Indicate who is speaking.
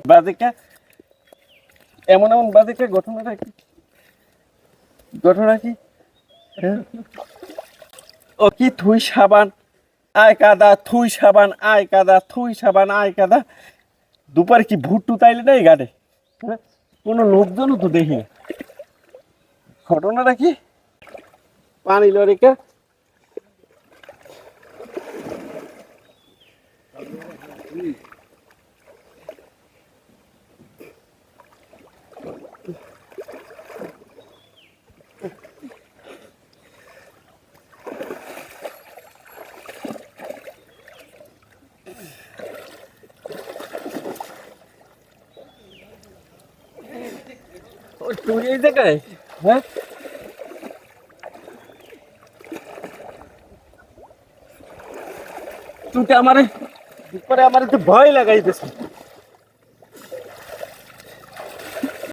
Speaker 1: বাদিকা এমন এমন বাদিকা ঘটনাটা কি ও কি থুই সাবান আয় কাদা থুই সাবান আয় কাদা থুই সাবান আয় কাদা দুপারে কি ভুট্টু তাইলে নাই গাড়ে হ্যাঁ কোনো লোকজনও তো দেখি না ঘটনাটা কি পানি লরিকা তুই এই জায়গায় হ্যাঁ তুই আমার তো ভয় লাগাইতেছিস